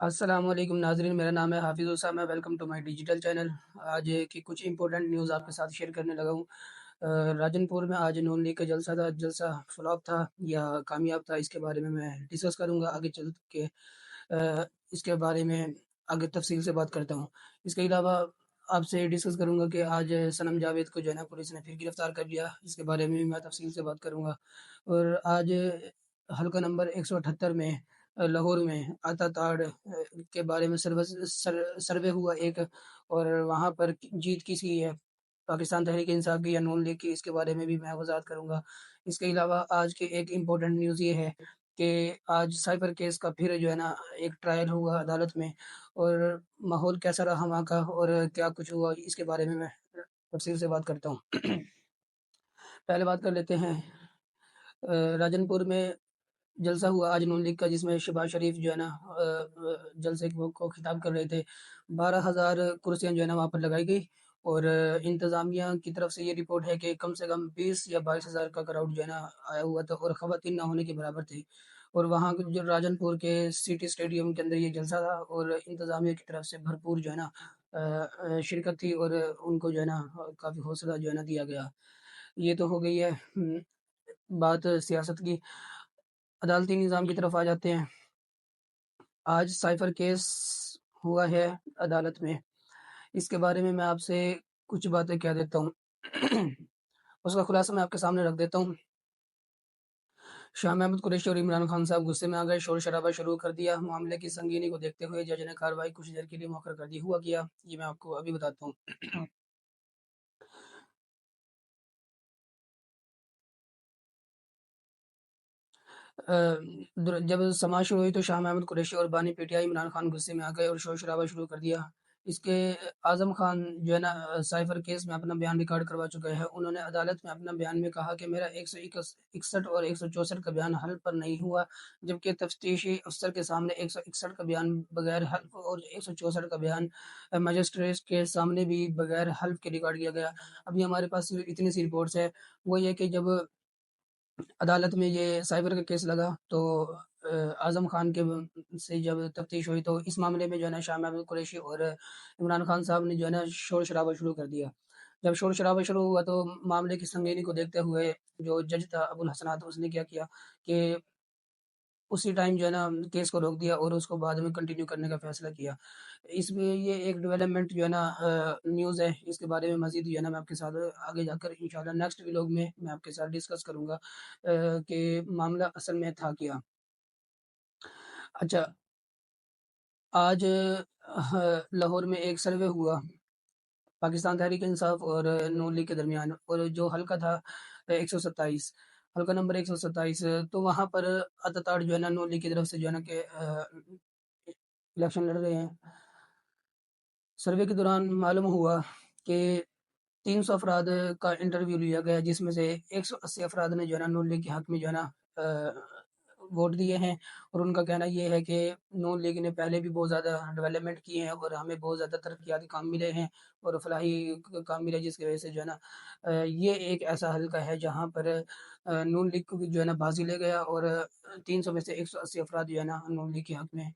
السلام علیکم ناظرین، میرا نام ہے Hafiz Usama. Welcome to my digital channel. آج کی کچھ امپورٹنٹ نیوز آپ کے ساتھ شیئر کرنے لگا ہوں۔ راجن پور میں آج نون لیگ کا جلسہ تھا۔ جلسہ فلاپ تھا یا کامیاب تھا، اس کے بارے میں ڈسکس کروں گا آگے چل کے۔ اس کے بارے میں آگے تفصیل سے بات کرتا ہوں۔ اس کے علاوہ آپ سے ڈسکس کروں گا کہ آج صنم جاوید کو جو ہے نا پولیس نے پھر گرفتار کر لیا، اس کے بارے میں بھی میں تفصیل سے بات کروں گا۔ اور آج حلقہ نمبر 178 میں لاہور میں آتا تاڑ کے بارے میں سروے ہوا ایک، اور وہاں پر جیت کس کی ہے، پاکستان تحریک انصاف کی یا نون لیگ کی، اس کے بارے میں بھی میں وضاحت کروں گا۔ اس کے علاوہ آج کے ایک امپورٹنٹ نیوز یہ ہے کہ آج سائبر کیس کا پھر جو ہے نا ایک ٹرائل ہوا عدالت میں، اور ماحول کیسا رہا وہاں کا اور کیا کچھ ہوا، اس کے بارے میں تفصیل سے بات کرتا ہوں۔ پہلے بات کر لیتے ہیں راجن پور میں جلسہ ہوا آج نون لیگ کا، جس میں شہباز شریف جو ہے نا جلسے کو خطاب کر رہے تھے۔ 12,000 کرسیاں جو ہے نا وہاں پر لگائی گئی، اور انتظامیہ کی طرف سے یہ رپورٹ ہے کہ کم سے کم 20 یا 22,000 کا کراؤڈ جو ہے نا آیا ہوا تھا، اور خواتین نہ ہونے کے برابر تھی۔ اور وہاں جو راجن پور کے سٹی اسٹیڈیم کے اندر یہ جلسہ تھا، اور انتظامیہ کی طرف سے بھرپور جو ہے نا شرکت تھی، اور ان کو جو ہے نا کافی حوصلہ جو ہے نا دیا گیا۔ یہ تو ہو گئی ہے بات سیاست کی۔ عدالتی نظام کی طرف آ جاتے ہیں۔ آج سائفر کیس ہوا ہے عدالت میں، اس کے بارے میں آپ سے کچھ باتیں کہہ دیتا ہوں۔ اس کا خلاصہ میں آپ کے سامنے رکھ دیتا ہوں۔ شاہ محمود قریشی اور عمران خان صاحب غصے میں آ گئے، شور شرابہ شروع کر دیا۔ معاملے کی سنگینی کو دیکھتے ہوئے جج نے کارروائی کچھ دیر کے لیے مؤخر کر دی۔ ہوا کیا یہ میں آپ کو ابھی بتاتا ہوں۔ جب سماعت شروع ہوئی تو شاہ محمود قریشی اور بانی P T I Imran Khan غصے میں آ گئے اور شور شرابہ شروع کر دیا۔ اس کے اعظم خان جو ہے نا سائفر کیس میں اپنا بیان ریکارڈ کروا چکے ہیں۔ انہوں نے عدالت میں اپنا بیان میں کہا کہ میرا 161 اور 164 کا بیان حلف پر نہیں ہوا، جبکہ تفتیشی افسر کے سامنے 161 کا بیان بغیر حلف اور 164 کا بیان مجسٹریٹ کے سامنے بھی بغیر حلف کے ریکارڈ کیا گیا۔ ابھی ہمارے پاس اتنی سی رپورٹس ہے، وہ یہ کہ جب عدالت میں یہ سائبر کا کیس لگا تو اعظم خان کے سے جب تفتیش ہوئی تو اس معاملے میں جو ہے نا شاہ محمود قریشی اور عمران خان صاحب نے جو ہے نا شور شرابہ شروع کر دیا۔ جب شور شرابہ شروع ہوا تو معاملے کی سنگینی کو دیکھتے ہوئے جو جج تھا ابو الحسنات، اس نے کیا کیا کہ اسی ٹائم جو ہے نا کیس کو روک دیا اور اس کو بعد میں کنٹینیو کرنے کا فیصلہ کیا۔ اس میں یہ ایک ڈیولپمنٹ جو ہے نا نیوز ہے، اس کے بارے میں مزید جو ہے نا میں آپ کے ساتھ آگے جا کر انشاءاللہ نیکسٹ ویلوگ میں آپ کے ساتھ ڈسکس کروں گا کہ معاملہ اصل میں تھا کیا۔ اچھا، آج لاہور میں ایک سروے ہوا پاکستان تحریک انصاف اور نون لیگ کے درمیان، اور جو حلقہ تھا 127، حلقہ نمبر 127، تو وہاں پر اتتاڑ جو ہے نا نون لیگ کی طرف سے جو ہے نا کہ الیکشن لڑ رہے ہیں۔ سروے کے دوران معلوم ہوا کہ 300 افراد کا انٹرویو لیا گیا، جس میں سے 180 افراد نے جو ہے نا نون لیگ کے حق میں جو ہے نا ووٹ دیے ہیں، اور ان کا کہنا یہ ہے کہ نون لیگ نے پہلے بھی بہت زیادہ ڈیولپمنٹ کیے ہیں اور ہمیں بہت زیادہ ترقیاتی کام ملے ہیں اور فلاحی کام ملے، جس کی وجہ سے جو ہے نا یہ ایک ایسا حلقہ ہے جہاں پر نون لیگ کو جو ہے نا بازی لے گیا، اور 300 میں سے 180 افراد جو ہے نا نون لیگ کے حق میں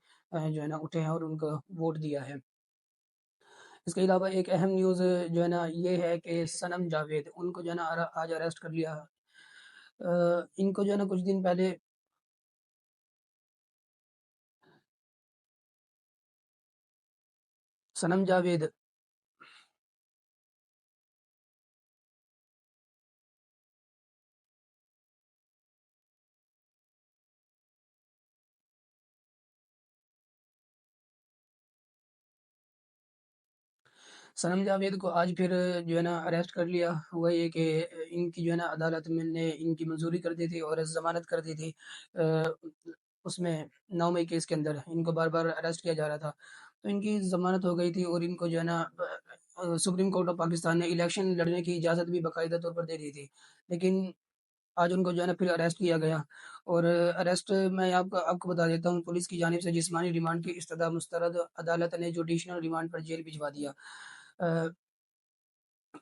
جو ہے نا اٹھے ہیں اور ان کو ووٹ دیا ہے۔ اس کے علاوہ ایک اہم نیوز جو ہے نا یہ ہے کہ صنم جاوید، ان کو جو ہے نا آج اریسٹ کر لیا۔ ان کو جو ہے نا کچھ دن پہلے صنم جاوید صنم جاوید کو آج پھر جو ہے نا اریسٹ کر لیا۔ ہوا یہ کہ ان کی جو ہے نا عدالت میں نے ان کی منظوری کر دی تھی اور ضمانت کر دی تھی۔ اس میں 9 مئی کیس کے اندر ان کو بار بار اریسٹ کیا جا رہا تھا، تو ان کی ضمانت ہو گئی تھی، اور ان کو جو ہے نا سپریم کورٹ آف پاکستان نے الیکشن لڑنے کی اجازت بھی باقاعدہ طور پر دے دی تھی، لیکن آج ان کو جو ہے نا پھر اریسٹ کیا گیا۔ اور اریسٹ میں آپ کو بتا دیتا ہوں، پولیس کی جانب سے جسمانی ریمانڈ کی استدعا مسترد، عدالت نے جوڈیشنل ریمانڈ پر جیل بھجوا دیا۔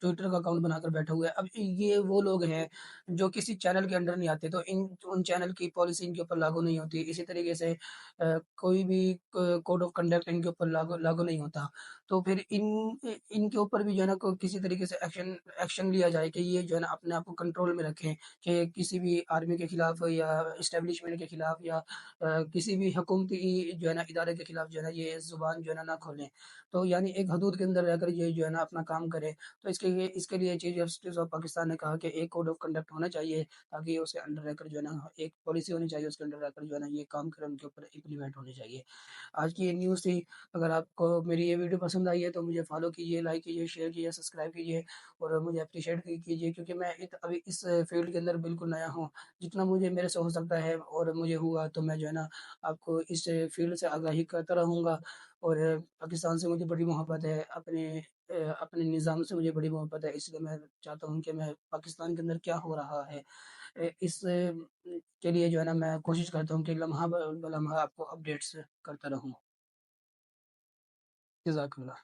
ٹویٹر کا اکاؤنٹ بنا کر بیٹھا ہوا ہے۔ اب یہ وہ لوگ ہیں جو کسی چینل کے انڈر نہیں آتے، تو ان چینل کی پالیسی ان کے اوپر لاگو نہیں ہوتی۔ اسی طریقے سے کوئی بھی کوڈ آف کنڈکٹ ان کے اوپر لاگو نہیں ہوتا، تو پھر ان کے اوپر بھی جو ہے نا کسی طریقے سے ایکشن لیا جائے کہ یہ جو ہے نا اپنے آپ کو کنٹرول میں رکھیں، کہ کسی بھی آرمی کے خلاف یا اسٹیبلشمنٹ کے خلاف یا کسی بھی حکومتی جو ہے نا ادارے کے خلاف جو ہے نا یہ زبان جو ہے نا نہ کھولیں۔ تو یعنی ایک حدود کے اندر رہ کر یہ جو ہے نا اپنا کام کرے۔ تو اس کے لیے چیف جسٹس آف پاکستان نے کہا کہ ایک کوڈ آف کنڈکٹ ہونا چاہیے، تاکہ یہ اس کے انڈر رہ کر جو ہے نا ایک پالیسی ہونی چاہیے، اس کے انڈر رہ کر جو ہے نا یہ کام کرے، ان کے اوپر امپلیمنٹ ہونی چاہیے۔ آج کی یہ نیوز تھی۔ اگر آپ کو میری یہ ویڈیو پسند آئی ہے تو مجھے فالو کیجیے، لائک کیجیے، شیئر کیجیے، سبسکرائب کیجیے، اور مجھے اپریشیٹ کیجیے، کیونکہ میں ابھی اس فیلڈ کے اندر بالکل نیا ہوں۔ جتنا مجھے میرے سے ہو سکتا ہے اور مجھے ہوا تو میں جو ہے نا آپ کو اس فیلڈ سے آگاہی کرتا رہوں گا۔ اور پاکستان سے مجھے بڑی محبت ہے، اپنے نظام سے مجھے بڑی محبت ہے، اس لیے میں چاہتا ہوں کہ میں پاکستان کے اندر کیا ہو رہا ہے اس کے لیے جو ہے نا میں کوشش کرتا ہوں کہ لمحہ بہ لمحہ آپ کو اپڈیٹس کرتا رہوں۔ جزاک اللہ۔